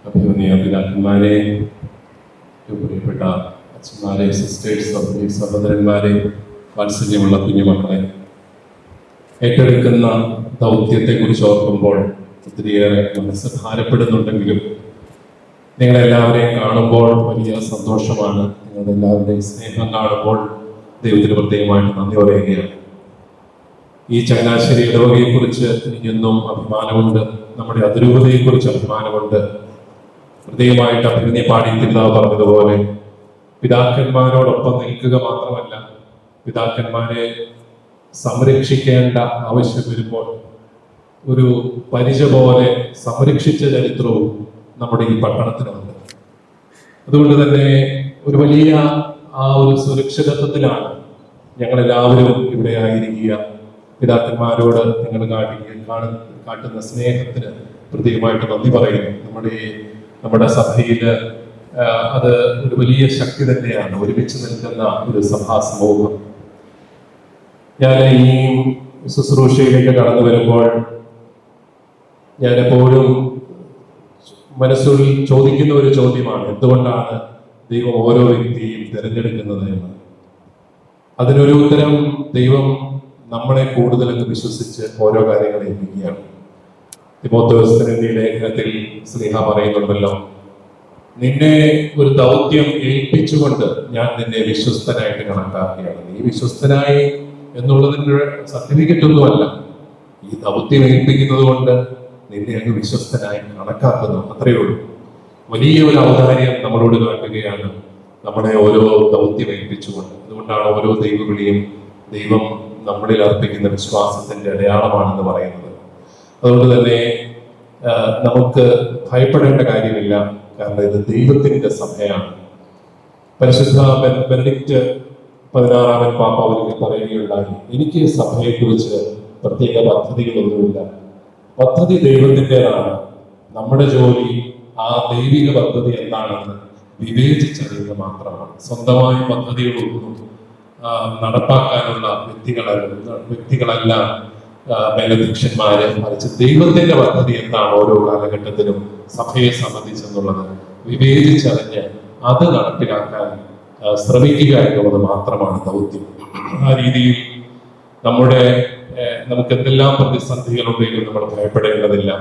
അഭിമന്യ പിതാക്കന്മാരെ, പ്രിയപ്പെട്ട അച്ഛന്മാരെ, സിസ്റ്റേഴ്സ്, സഹോദരന്മാരെ, വാത്സല്യമുള്ള കുഞ്ഞുമക്കളെ, ഏറ്റെടുക്കുന്ന ദൗത്യത്തെക്കുറിച്ച് ഓർക്കുമ്പോൾ ഒത്തിരിയേറെ മനസ്സ് ഭാരപ്പെടുന്നുണ്ടെങ്കിലും നിങ്ങളെല്ലാവരെയും കാണുമ്പോൾ വലിയ സന്തോഷമാണ്. നിങ്ങളുടെ എല്ലാവരുടെയും സ്നേഹം കാണുമ്പോൾ ദൈവത്തിന് പ്രത്യേകമായിട്ട് നന്ദി പറയുകയാണ്. ഈ ചങ്ങനാശ്ശേരി ഇടവകയെക്കുറിച്ച് എനിക്കെന്നും അഭിമാനമുണ്ട്. നമ്മുടെ അതിരൂപതയെക്കുറിച്ച് അഭിമാനമുണ്ട്. പ്രത്യേകമായിട്ട് അഭിമന്യ പാടിത്തിരുന്നാവ് പറഞ്ഞതുപോലെ പിതാക്കന്മാരോടൊപ്പം നിൽക്കുക മാത്രമല്ല, പിതാക്കന്മാരെ സംരക്ഷിക്കേണ്ട ആവശ്യം വരുമ്പോൾ ഒരു പരിച പോലെ സംരക്ഷിച്ച ചരിത്രവും നമ്മുടെ ഈ പട്ടണത്തിനുണ്ട്. അതുകൊണ്ട് തന്നെ ഒരു വലിയ ആ ഒരു സുരക്ഷിതത്വത്തിലാണ് ഞങ്ങളെല്ലാവരും ഇവിടെ ആയിരിക്കുക. പിതാക്കന്മാരോട് നിങ്ങൾ കാട്ടുന്ന സ്നേഹത്തിന് പ്രത്യേകമായിട്ട് നന്ദി പറയുന്നു. നമ്മുടെ സഭയിൽ അത് ഒരു വലിയ ശക്തി തന്നെയാണ്, ഒരുമിച്ച് നിൽക്കുന്ന ഒരു സഭാ സമൂഹം. ഞാൻ ഈ ശുശ്രൂഷയിലേക്ക് കടന്നു വരുമ്പോൾ ഞാൻ എപ്പോഴും മനസ്സുള്ളിൽ ചോദിക്കുന്ന ഒരു ചോദ്യമാണ്, എന്തുകൊണ്ടാണ് ദൈവം ഓരോ വ്യക്തിയും തിരഞ്ഞെടുക്കുന്നത് എന്ന്. അതിനൊരു ഉത്തരം, ദൈവം നമ്മളെ കൂടുതലൊക്കെ വിശ്വസിച്ച് ഓരോ കാര്യങ്ങളെ ഏൽപ്പിക്കുകയാണ്. തിമോഥെയോസിന്റെ ലേഖനത്തിൽ ശ്ലീഹ പറയുന്നുണ്ടല്ലോ, നിന്നെ ഒരു ദൗത്യം ഏൽപ്പിച്ചുകൊണ്ട് ഞാൻ നിന്നെ വിശ്വസ്തനായിട്ട് കണക്കാക്കുകയാണ്. നീ വിശ്വസ്തനായി എന്നുള്ളതിന്റെ സർട്ടിഫിക്കറ്റ് ഒന്നുമല്ല, ഈ ദൗത്യം ഏൽപ്പിക്കുന്നത് കൊണ്ട് നിന്നെ അങ്ങ് വിശ്വസ്തനായി കണക്കാക്കുന്നു, അത്രയേ ഉള്ളൂ. വലിയ ഒരു ഔദാര്യം നമ്മളോട് കാട്ടുകയാണ് നമ്മളെ ഓരോ ദൗത്യം ഏൽപ്പിച്ചുകൊണ്ട്. അതുകൊണ്ടാണ് ഓരോ ദൈവവിളിയും ദൈവം നമ്മളിൽ അർപ്പിക്കുന്ന വിശ്വാസത്തിന്റെ അടയാളമാണെന്ന് പറയുന്നത്. അതുകൊണ്ട് തന്നെ നമുക്ക് ഭയപ്പെടേണ്ട കാര്യമില്ല, കാരണം ഇത് ദൈവത്തിന്റെ സഭയാണ്. പരിശുദ്ധ ബെനഡിക്റ്റ് 16 പാപ്പ അവർക്ക് പറയുകയുണ്ടായി, എനിക്ക് സഭയെക്കുറിച്ച് പ്രത്യേക പദ്ധതികളൊന്നുമില്ല, പദ്ധതി ദൈവത്തിൻ്റെതാണ്. നമ്മുടെ ജോലി ആ ദൈവിക പദ്ധതി എന്താണെന്ന് വിവേചിച്ചറിയുക മാത്രമാണ്. സ്വന്തമായ പദ്ധതികളൊന്നും നടപ്പാക്കാനുള്ള വ്യക്തികളല്ല മേലധ്യക്ഷന്മാര്, മറിച്ച് ദൈവത്തിന്റെ പദ്ധതി എന്താണ് ഓരോ കാലഘട്ടത്തിലും സഭയെ സംബന്ധിച്ചെന്നുള്ളത് വിവേചിച്ചറിഞ്ഞ് അത് നടപ്പിലാക്കാൻ ശ്രമിക്കുക എന്നുള്ളത് മാത്രമാണ് ദൗത്യം. ആ രീതിയിൽ നമുക്ക് എന്തെല്ലാം പ്രതിസന്ധികളുണ്ടെങ്കിലും നമ്മൾ ഭയപ്പെടേണ്ടതില്ല.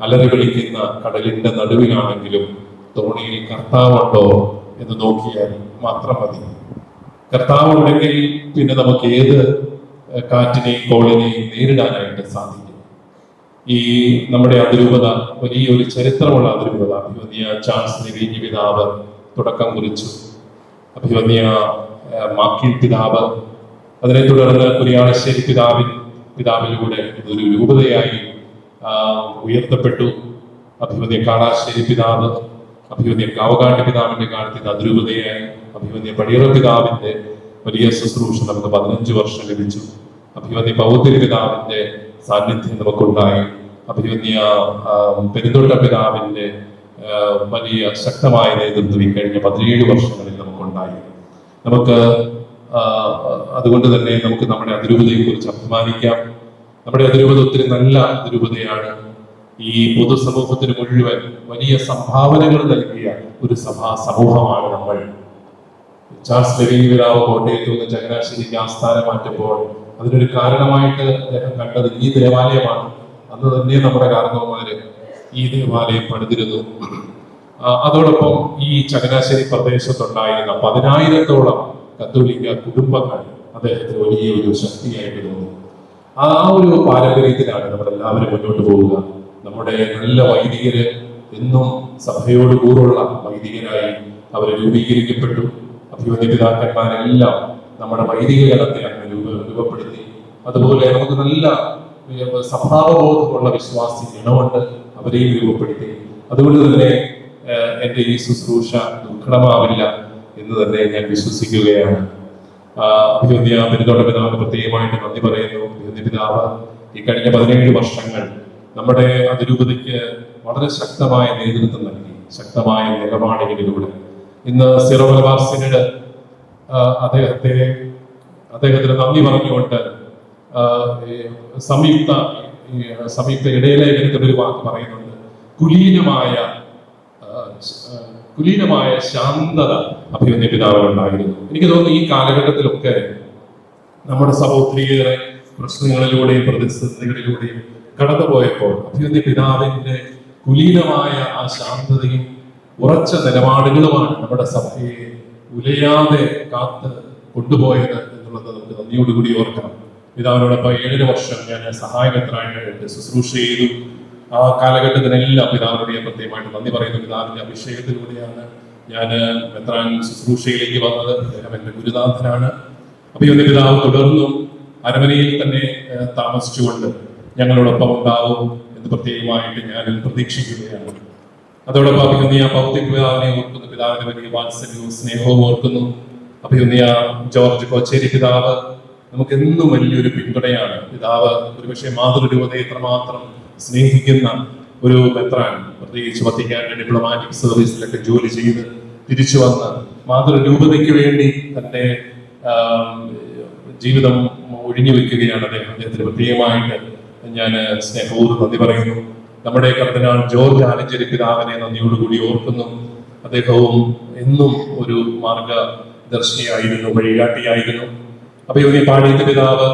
അലറി വിളിക്കുന്ന കടലിന്റെ നടുവിലാണെങ്കിലും തോണിയിൽ കർത്താവുണ്ടോ എന്ന് നോക്കിയാൽ മാത്രം മതി. കർത്താവുണ്ടെങ്കിൽ പിന്നെ നമുക്ക് ഏത് കാറ്റിനെയും കോളിനെയും നേരിടാനായിട്ട് സാധിക്കും. ഈ നമ്മുടെ അതിരൂപത വലിയൊരു ചരിത്രമുള്ള അതിരൂപത. അഭിമന്യ ചാൾസ് നെവിഞ്ഞി പിതാവ് തുടക്കം കുറിച്ചു, അഭിമന്യ മാക്കിൽ പിതാവ്, അതിനെ തുടർന്ന് കുര്യാളശ്ശേരി പിതാവിലൂടെ ഇതൊരു രൂപതയായി ഉയർത്തപ്പെട്ടു. അഭിമന്യ കാളാശ്ശേരി പിതാവ്, അഭിമന്യ കാവകാട്ട് പിതാവിന്റെ കാലത്ത് ഇത് അതിരൂപതയായി. അഭിമന്യ പടിയറ പിതാവിന്റെ വലിയ ശുശ്രൂഷ നമുക്ക് 15 വർഷം ലഭിച്ചു. അഭിമന്യ പൗത്തിരി പിതാവിന്റെ സാന്നിധ്യം നമുക്കുണ്ടായി. അഭിമന്യ പെരുന്തോട്ട പിതാവിന്റെ വലിയ ശക്തമായ നേതൃത്വം ഈ കഴിഞ്ഞ 17 വർഷങ്ങളിൽ നമുക്കുണ്ടായി. അതുകൊണ്ട് തന്നെ നമുക്ക് നമ്മുടെ അതിരൂപതയെ കുറിച്ച് അഭിമാനിക്കാം. നമ്മുടെ അതിരൂപത ഒത്തിരി നല്ല അതിരൂപതയാണ്. ഈ പൊതുസമൂഹത്തിന് മുഴുവൻ വലിയ സംഭാവനകൾ നൽകിയ ഒരു സഭാ സമൂഹമാണ് നമ്മൾ. ചാൾസ് നെവിഞ്ഞി പിതാവ് കോട്ടയത്ത് നിന്ന് ചങ്ങനാശ്ശേരിക്ക് ആസ്ഥാനം മാറ്റുമ്പോൾ അതിനൊരു കാരണമായിട്ട് അദ്ദേഹം കണ്ടത് ഈ ദേവാലയമാണ്. അന്ന് തന്നെ നമ്മുടെ കാരണവന്മാര് ഈ ദേവാലയം പണിതിരുന്നു. അതോടൊപ്പം ഈ ചങ്ങനാശ്ശേരി പ്രദേശത്തുണ്ടായിരുന്ന 10,000-ഓളം കത്തോലിക്ക കുടുംബങ്ങൾ അദ്ദേഹത്തിന് വലിയൊരു ശക്തിയായിട്ട് തോന്നി. ആ ഒരു പാരമ്പര്യത്തിലാണ് നമ്മളെല്ലാവരും മുന്നോട്ട് പോവുക. നമ്മുടെ നല്ല വൈദികര് എന്നും സഭയോട് കൂറുള്ള വൈദികരായി അവർ രൂപീകരിക്കപ്പെട്ടു. അഭിമന്യ പിതാക്കന്മാരെല്ലാം നമ്മുടെ വൈദിക ഗണത്തെ അങ്ങനെ രൂപപ്പെടുത്തി. അതുപോലെ നമുക്ക് നല്ല സ്വഭാവബോധമുള്ള വിശ്വാസി ഗണമുണ്ട്, അവരെയും രൂപപ്പെടുത്തി. അതുകൊണ്ട് തന്നെ എൻ്റെ ഈ ശുശ്രൂഷ ദുർഘടമാവില്ല എന്ന് തന്നെ ഞാൻ വിശ്വസിക്കുകയാണ്. അഭിമന്യ പെരുന്തോട്ട പിതാവിന് പ്രത്യേകമായിട്ട് നന്ദി പറയുന്നു. അഭിമന്യ പിതാവ് ഈ കഴിഞ്ഞ 17 വർഷങ്ങൾ നമ്മുടെ അതിരൂപതയ്ക്ക് വളരെ ശക്തമായ നേതൃത്വം നൽകി, ശക്തമായ നിലപാടുകളിലൂടെ. ഇന്ന് സീറോ മലബാർ സിനഡ് അദ്ദേഹത്തിന് നന്ദി പറഞ്ഞുകൊണ്ട് സംയുക്ത ഇടയലേഖനത്തിൽ ഒരു വാക്ക് പറയുന്നുണ്ട്, കുലീനമായ കുലീനമായ ശാന്തത അഭിമന്യ പിതാവിനുണ്ടായിരുന്നു. എനിക്ക് തോന്നുന്നു ഈ കാലഘട്ടത്തിലൊക്കെ നമ്മുടെ സഭ ഒത്തിരിയേറെ പ്രശ്നങ്ങളിലൂടെയും പ്രതിസന്ധികളിലൂടെയും കടന്നുപോയപ്പോൾ അഭിമന്യ പിതാവിന്റെ കുലീനമായ ആ ശാന്തതയും ഉറച്ച നിലപാടുകളുമാണ് നമ്മുടെ സഭയെ ഉലയാതെ കാത്ത് കൊണ്ടുപോയത് എന്നുള്ളത് നമുക്ക് നന്ദിയോടുകൂടി ഓർക്കണം. പിതാവിനോടൊപ്പം 7 വർഷം ഞാൻ സഹായമെത്രാനായിട്ട് ശുശ്രൂഷ ചെയ്തു. ആ കാലഘട്ടത്തിനെല്ലാം പിതാവിനോട് ഞാൻ പ്രത്യേകമായിട്ട് നന്ദി പറയുന്നു. പിതാവിന്റെ അഭിഷേകത്തിലൂടെയാണ് ഞാൻ മെത്രാൻ ശുശ്രൂഷയിലേക്ക് വന്നത്. അദ്ദേഹം എന്റെ ഗുരുനാഥനാണ്. അഭിമന്യ പിതാവ് തുടർന്നും അരമനയിൽ തന്നെ താമസിച്ചുകൊണ്ട് ഞങ്ങളോടൊപ്പം ഉണ്ടാവും എന്ന് പ്രത്യേകമായിട്ട് ഞാൻ പ്രതീക്ഷിക്കുകയാണ്. അതോടൊപ്പം അഭിമന്യ ഭൗതിക പിതാവിനെ ഓർക്കുന്നു, പിതാവിന്റെ വലിയ വാത്സല്യവും സ്നേഹവും ഓർക്കുന്നു. അഭിമന്യ ജോർജ് കോച്ചേരി പിതാവ് നമുക്ക് എന്നും വലിയൊരു പിന്തുണയാണ്. പിതാവ് ഒരുപക്ഷെ മാതൃരൂപതയെ എത്രമാത്രം സ്നേഹിക്കുന്ന ഒരു മെത്രാൻ, പ്രത്യേകിച്ച് വത്തിക്കാന്റെ ഡിപ്ലോമാറ്റിക് സർവീസിലൊക്കെ ജോലി ചെയ്ത് തിരിച്ചു വന്ന് മാതൃരൂപതയ്ക്ക് വേണ്ടി തന്റെ ജീവിതം ഒഴിഞ്ഞു വെക്കുകയാണ് അദ്ദേഹം. അദ്ദേഹത്തിന് പ്രത്യേകമായിട്ട് ഞാൻ സ്നേഹപൂർവ്വം നന്ദി പറയുന്നു. നമ്മുടെ കർദിനാൾ ജോർജ് ആലഞ്ചേരി പിതാവിനെ നന്ദിയോടുകൂടി ഓർക്കുന്നു. അദ്ദേഹവും എന്നും ഒരു മാർഗദർശിയായിരുന്നു, വഴികാട്ടിയായിരുന്നു. അഭിമന്യ പാടിയത്ത് പിതാവ്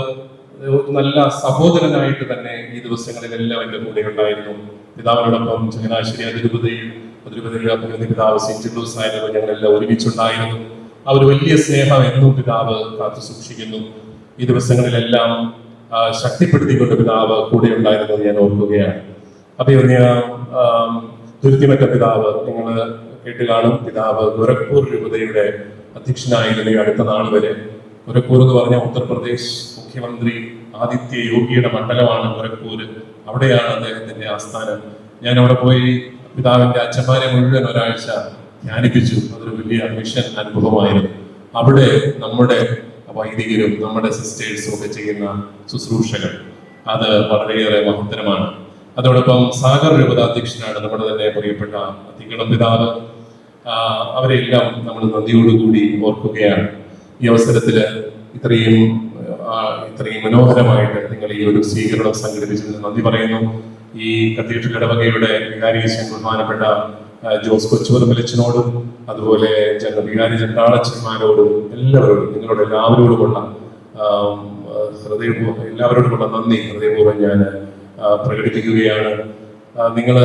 നല്ല സഹോദരനായിട്ട് തന്നെ ഈ ദിവസങ്ങളിലെല്ലാം എന്റെ കൂടെ ഉണ്ടായിരുന്നു. പിതാവിനോടൊപ്പം ചങ്ങനാശ്ശേരി അതിരൂപതയിൽ അഭിമന്യ പിതാവ് സെന്റ് ജൂസ് ആയിരുന്നു. ഞങ്ങളെല്ലാം ഒരുമിച്ചുണ്ടായിരുന്നു. ആ ഒരു വലിയ സ്നേഹം എന്നും പിതാവ് കാത്തു സൂക്ഷിക്കുന്നു. ഈ ദിവസങ്ങളിലെല്ലാം ശക്തിപ്പെടുത്തിക്കൊണ്ട് പിതാവ് കൂടെ ഉണ്ടായിരുന്നത് ഞാൻ ഓർക്കുകയാണ്. അഭിമന്യ തുരുത്തിമറ്റ പിതാവ് നിങ്ങൾ കേട്ട് കാണും. പിതാവ് ഗോരഖ്പൂർ രൂപതയുടെ അധ്യക്ഷനായിരുന്നു ഈ അടുത്ത നാൾ വരെ. ഗോരഖ്പൂർ എന്ന് പറഞ്ഞാൽ ഉത്തർപ്രദേശ് മുഖ്യമന്ത്രി ആദിത്യ യോഗിയുടെ മണ്ഡലമാണ് ഗോരഖ്പൂർ. അവിടെയാണ് അദ്ദേഹത്തിന്റെ ആസ്ഥാനം. ഞാൻ അവിടെ പോയി പിതാവിന്റെ അച്ഛന്മാരെ മുഴുവൻ ഒരാഴ്ച ധ്യാനിപ്പിച്ചു. അതൊരു വലിയ മിഷൻ അനുഭവമായിരുന്നു. അവിടെ നമ്മുടെ വൈദികരും നമ്മുടെ സിസ്റ്റേഴ്സും ഒക്കെ ചെയ്യുന്ന ശുശ്രൂഷകൾ അത് വളരെയേറെ മഹത്തരമാണ്. അതോടൊപ്പം സാഗർ രൂപത അധ്യക്ഷനാണ് നമ്മുടെ തന്നെ പ്രിയപ്പെട്ട അത്തിക്കളം പിതാവ്. അവരെല്ലാം നമ്മൾ നന്ദിയോടുകൂടി ഓർക്കുകയാണ്. ഈ അവസരത്തില് ഇത്രയും മനോഹരമായിട്ട് നിങ്ങൾ ഈ ഒരു സ്വീകരണം സംഘടിപ്പിച്ചതിന് നന്ദി പറയുന്നു. ഈ കത്തീഡ്രൽ ഇടവകയുടെ വികാരിയച്ഛൻ ബഹുമാനപ്പെട്ട ജോസ് കൊച്ചുപറമ്പിലച്ഛനോടും അതുപോലെ വികാരി ചണ്ടാളച്ചന്മാരോടും എല്ലാവരോടും നിങ്ങളോട് എല്ലാവരോടുമുള്ള എല്ലാവരോടുമുള്ള നന്ദി ഹൃദയപൂർവ്വം ഞാൻ പ്രകടിപ്പിക്കുകയാണ്. നിങ്ങൾ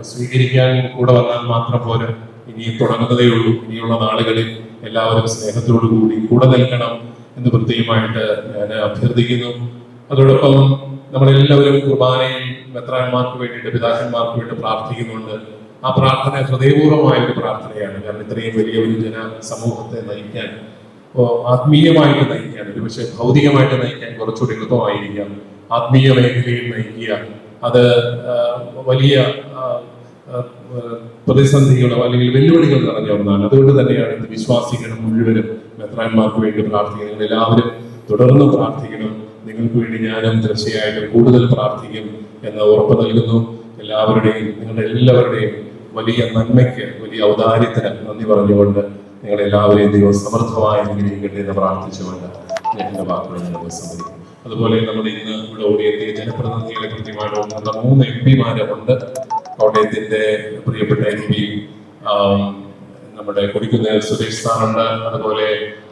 സ്വീകരിക്കാൻ കൂടെ വന്നാൽ മാത്രം പോരാ, ഇനി തുടങ്ങുന്നതേ ഉള്ളൂ. ഇനിയുള്ള നാളുകളിൽ എല്ലാവരും സ്നേഹത്തോടു കൂടി കൂടെ നിൽക്കണം എന്ന് പ്രത്യേകമായിട്ട് ഞാൻ അഭ്യർത്ഥിക്കുന്നു. അതോടൊപ്പം നമ്മളെല്ലാവരും കുർബാനയിൽ മെത്രാന്മാർക്ക് വേണ്ടിയിട്ട് പിതാക്കന്മാർക്ക് വേണ്ടി പ്രാർത്ഥിക്കുന്നുണ്ട്. ആ പ്രാർത്ഥന ഹൃദയപൂർവമായ ഒരു പ്രാർത്ഥനയാണ്. കാരണം ഇത്രയും വലിയ ഒരു സമൂഹത്തെ നയിക്കാൻ, ആത്മീയമായിട്ട് നയിക്കാൻ, ഒരുപക്ഷെ ഭൗതികമായിട്ട് നയിക്കാൻ കുറച്ചുകൂടി എളുപ്പമായിരിക്കാം. ആത്മീയ മേഖലയിൽ നയിക്കുക അത് വലിയ പ്രതിസന്ധികളോ അല്ലെങ്കിൽ വെല്ലുവിളികൾ നിറഞ്ഞ ഒന്നാണ്. അതുകൊണ്ട് തന്നെയാണ് ഇത് വിശ്വാസികൾ മുഴുവനും മെത്രാന്മാർക്ക് വേണ്ടി പ്രാർത്ഥിക്കുന്നത്. നിങ്ങൾ എല്ലാവരും തുടർന്ന് പ്രാർത്ഥിക്കണം. നിങ്ങൾക്ക് വേണ്ടി ഞാനും തീർച്ചയായിട്ടും കൂടുതൽ പ്രാർത്ഥിക്കും എന്ന് ഉറപ്പ് നൽകുന്നു. എല്ലാവരുടെയും നിങ്ങളുടെ എല്ലാവരുടെയും വലിയ നന്മയ്ക്ക്, വലിയ ഔദാര്യത്തിന് നന്ദി പറഞ്ഞുകൊണ്ട് നിങ്ങളെല്ലാവരെയും ദൈവം സമൃദ്ധമായി അനുഗ്രഹിക്കട്ടെ എന്ന് പ്രാർത്ഥിച്ചുകൊണ്ട് ഞാൻ എന്റെ വാക്കുകൾ സമ്മതിക്കും. അതുപോലെ നമ്മൾ ഇന്ന് ഇവിടെ ഓടിയെത്തിയ ജനപ്രതിനിധികളെ കൃത്യമായിട്ട് 3 MP-മാരുണ്ട്. കോട്ടയത്തിന്റെ പ്രിയപ്പെട്ട MP നമ്മുടെ കൊടിക്കുന്നിൽ സുരേഷ് സാറുണ്ട്. അതുപോലെ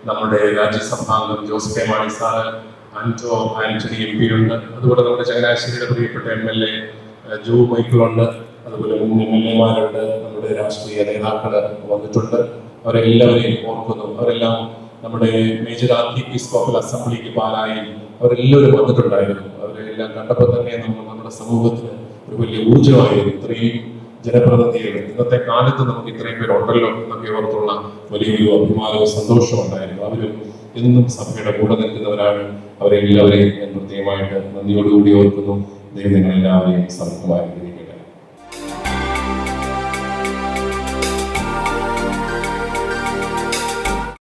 നമ്മുടെ രാജ്യസഭാംഗം ജോസ് കെ മാണി സാറ്, ആന്റോ ആന്റണി MP ഉണ്ട്. അതുപോലെ നമ്മുടെ ചങ്ങനാശ്ശേരിയുടെ പ്രിയപ്പെട്ട MLA ജോ മൈക്കിളുണ്ട്. അതുപോലെ MLA-മാരുണ്ട്. നമ്മുടെ രാഷ്ട്രീയ നേതാക്കൾ വന്നിട്ടുണ്ട്. അവരെല്ലാവരെയും ഓർക്കുന്നു. അവരെല്ലാം നമ്മുടെ മേജർ ആർക്കിയെപ്പിസ്കോപ്പൽ അസംബ്ലിക്ക് പാലായിൽ അവരെല്ലാവരും വന്നിട്ടുണ്ടായിരുന്നു. അവരെല്ലാം കണ്ടപ്പോൾ തന്നെ നമ്മുടെ സമൂഹത്തിന് ഒരു വലിയ ഊർജ്ജമായിരുന്നു. ഇത്രയും ജനപ്രതിനിധികൾ ഇന്നത്തെ കാലത്ത് നമുക്ക് ഇത്രയും പേരുണ്ടല്ലോ എന്നൊക്കെ ഓർത്തുള്ള വലിയൊരു അഭിമാനവും സന്തോഷവും ഉണ്ടായിരുന്നു. അവരും എന്നും സഭയുടെ കൂടെ നിൽക്കുന്നവരാണ്. അവരെല്ലാവരെയും ഞാൻ പ്രത്യേകമായിട്ട് നന്ദിയോടുകൂടി ഓർക്കുന്നു. ദൈവം നിങ്ങളെല്ലാവരെയും സമൃദ്ധമായി